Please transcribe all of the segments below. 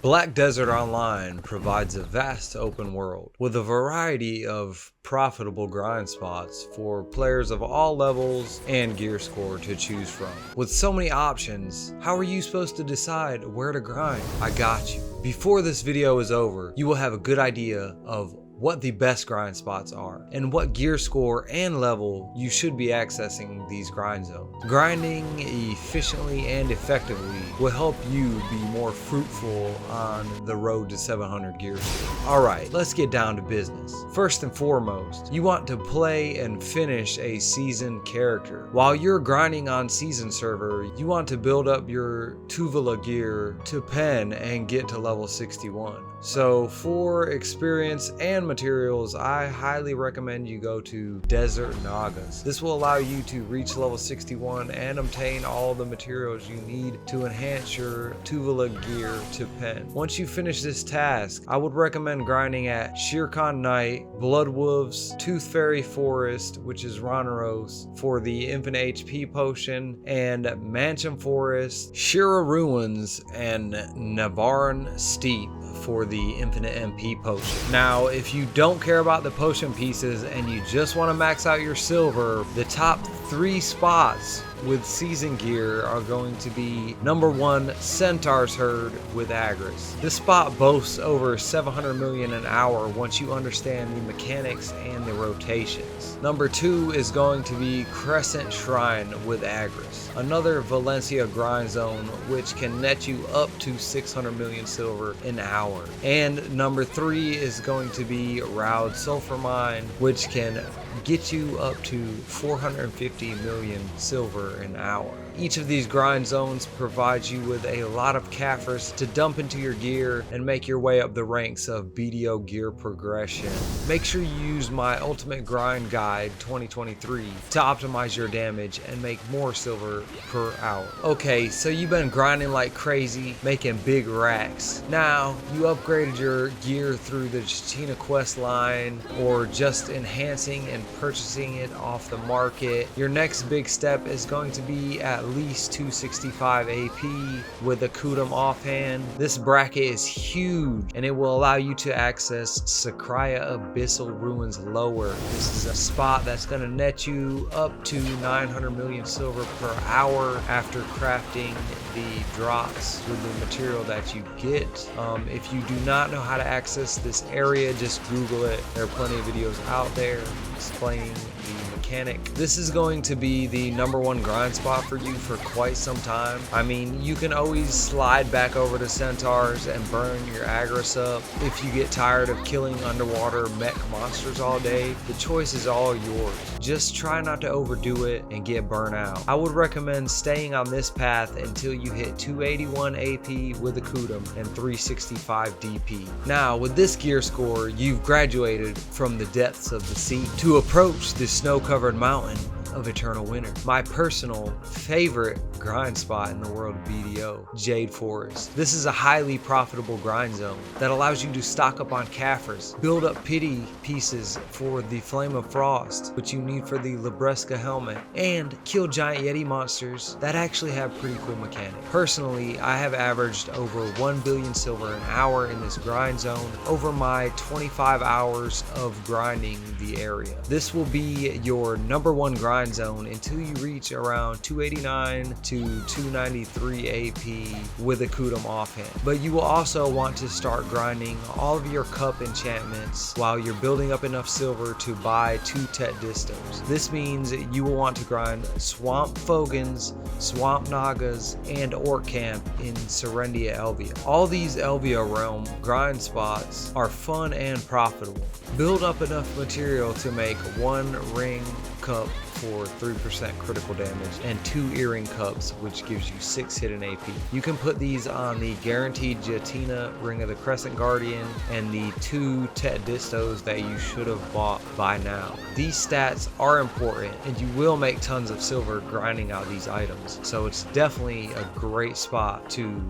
Black Desert Online provides a vast open world with a variety of profitable grind spots for players of all levels and gear score to choose from. With so many options, how are you supposed to decide where to grind? I got you. Before this video is over, you will have a good idea of what the best grind spots are, and what gear score and level you should be accessing these grind zones. Grinding efficiently and effectively will help you be more fruitful on the road to 700 gear score. Alright, let's get down to business. First and foremost, you want to play and finish a seasoned character. While you're grinding on season server, you want to build up your Tuvala gear to pen and get to level 61. So for experience and materials, I highly recommend you go to Desert Nagas. This will allow you to reach level 61 and obtain all the materials you need to enhance your Tuvala gear to pen. Once you finish this task, I would recommend grinding at Shirkan Night, Blood Wolves, Tooth Fairy Forest, which is Ranaros, for the infinite HP potion, and Mansion Forest, Shira Ruins, and Navarn Steep for the infinite MP potion. Now, if you don't care about the potion pieces and you just want to max out your silver, the top 3 spots with season gear are going to be number 1, Centaur's Herd with Agris. This spot boasts over 700 million an hour once you understand the mechanics and the rotations. Number 2 is going to be Crescent Shrine with Agris, another Valencia grind zone which can net you up to 600 million silver an hour. And number 3 is going to be Roud Sulfur Mine, which can get you up to 450 million silver an hour. Each of these grind zones provides you with a lot of Kafirs to dump into your gear and make your way up the ranks of BDO gear progression. Make sure you use my Ultimate Grind Guide 2023 to optimize your damage and make more silver per hour. Okay, so you've been grinding like crazy, making big racks. Now, you upgraded your gear through the Chatina quest line or just enhancing and purchasing it off the market. Your next big step is going to be at least 265 AP with a Kudum offhand. This bracket is huge and it will allow you to access Sakraya Abyssal Ruins lower. This is a spot that's going to net you up to 900 million silver per hour after crafting the drops with the material that you get. If you do not know how to access this area, just Google it. There are plenty of videos out there explaining the mechanic. This is going to be the number 1 grind spot for you for quite some time. I mean, you can always slide back over to Centaurs and burn your Agris up. If you get tired of killing underwater mech monsters all day, the choice is all yours. Just try not to overdo it and get burnt out. I would recommend staying on this path until you hit 281 AP with a Kudum and 365 DP. Now, with this gear score, you've graduated from the depths of the sea to approach the snow-covered mountain of Eternal Winter. My personal favorite grind spot in the world of BDO, Jade Forest. This is a highly profitable grind zone that allows you to stock up on Kafirs, build up pity pieces for the Flame of Frost, which you need for the Libresca helmet, and kill giant Yeti monsters that actually have pretty cool mechanics. Personally, I have averaged over 1 billion silver an hour in this grind zone over my 25 hours of grinding the area. This will be your number 1 grind zone until you reach around 289 to 293 AP with a Kudum offhand. But you will also want to start grinding all of your cup enchantments while you're building up enough silver to buy 2 Tet Distos. This means you will want to grind Swamp Fogans, Swamp Nagas, and Orc Camp in Serendia Elvia. All these Elvia realm grind spots are fun and profitable. Build up enough material to make 1 ring cup for 3% critical damage and 2 earring cups, which gives you 6 hidden AP. You can put these on the guaranteed Jatina Ring of the Crescent Guardian and the 2 Tet Distos that you should have bought by now. These stats are important and you will make tons of silver grinding out these items, so it's definitely a great spot to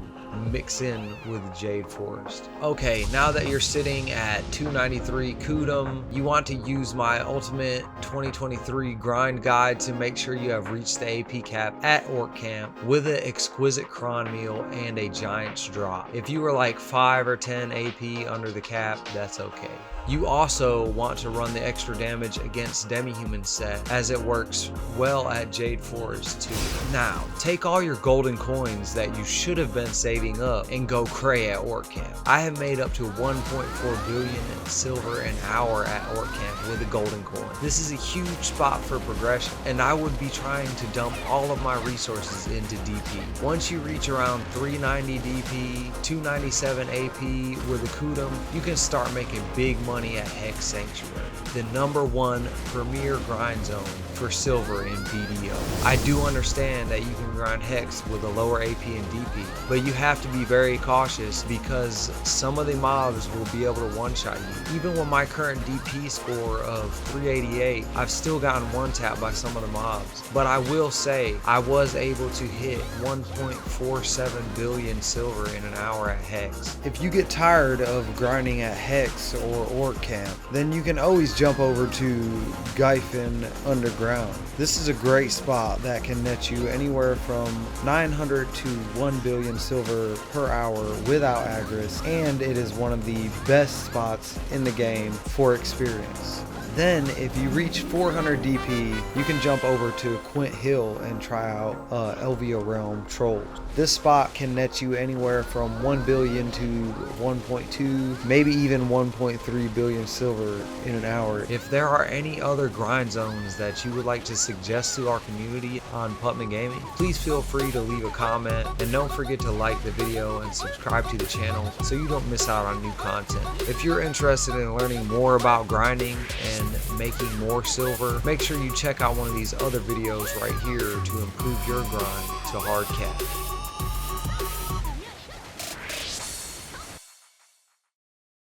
mix in with Jade Forest. Okay, now that you're sitting at 293 Kudum, you want to use my ultimate 2023 grind guide to make sure you have reached the AP cap at Orc Camp with an exquisite cron meal and a giant's drop. If you were like 5 or 10 AP under the cap, that's okay. You also want to run the extra damage against demi-human set, as it works well at Jade Forest too. Now, take all your golden coins that you should have been saving up and go cray at Orc Camp. I have made up to 1.4 billion in silver an hour at Orc Camp with a golden coin. This is a huge spot for progression, and I would be trying to dump all of my resources into DP. Once you reach around 390 DP, 297 AP with a Kudum, you can start making big money at Hex Sanctuary, the #1 premier grind zone for silver in BDO. I do understand that you can grind Hex with a lower AP and DP, but you have to be very cautious because some of the mobs will be able to one-shot you. Even with my current DP score of 388, I've still gotten one-tapped by some of the mobs. But I will say, I was able to hit 1.47 billion silver in an hour at Hex. If you get tired of grinding at Hex or Orc Camp, then you can always jump over to Gyfin Underground. This is a great spot that can net you anywhere from 900 to 1 billion silver per hour without Agris, and it is one of the best spots in the game for experience. Then, if you reach 400 DP, you can jump over to Quint Hill and try out Elvia Realm Trolls. This spot can net you anywhere from 1 billion to 1.2, maybe even 1.3 billion silver in an hour. If there are any other grind zones that you would like to suggest to our community on Putman Gaming, please feel free to leave a comment, and don't forget to like the video and subscribe to the channel so you don't miss out on new content. If you're interested in learning more about grinding and making more silver, make sure you check out one of these other videos right here to improve your grind to hard cap.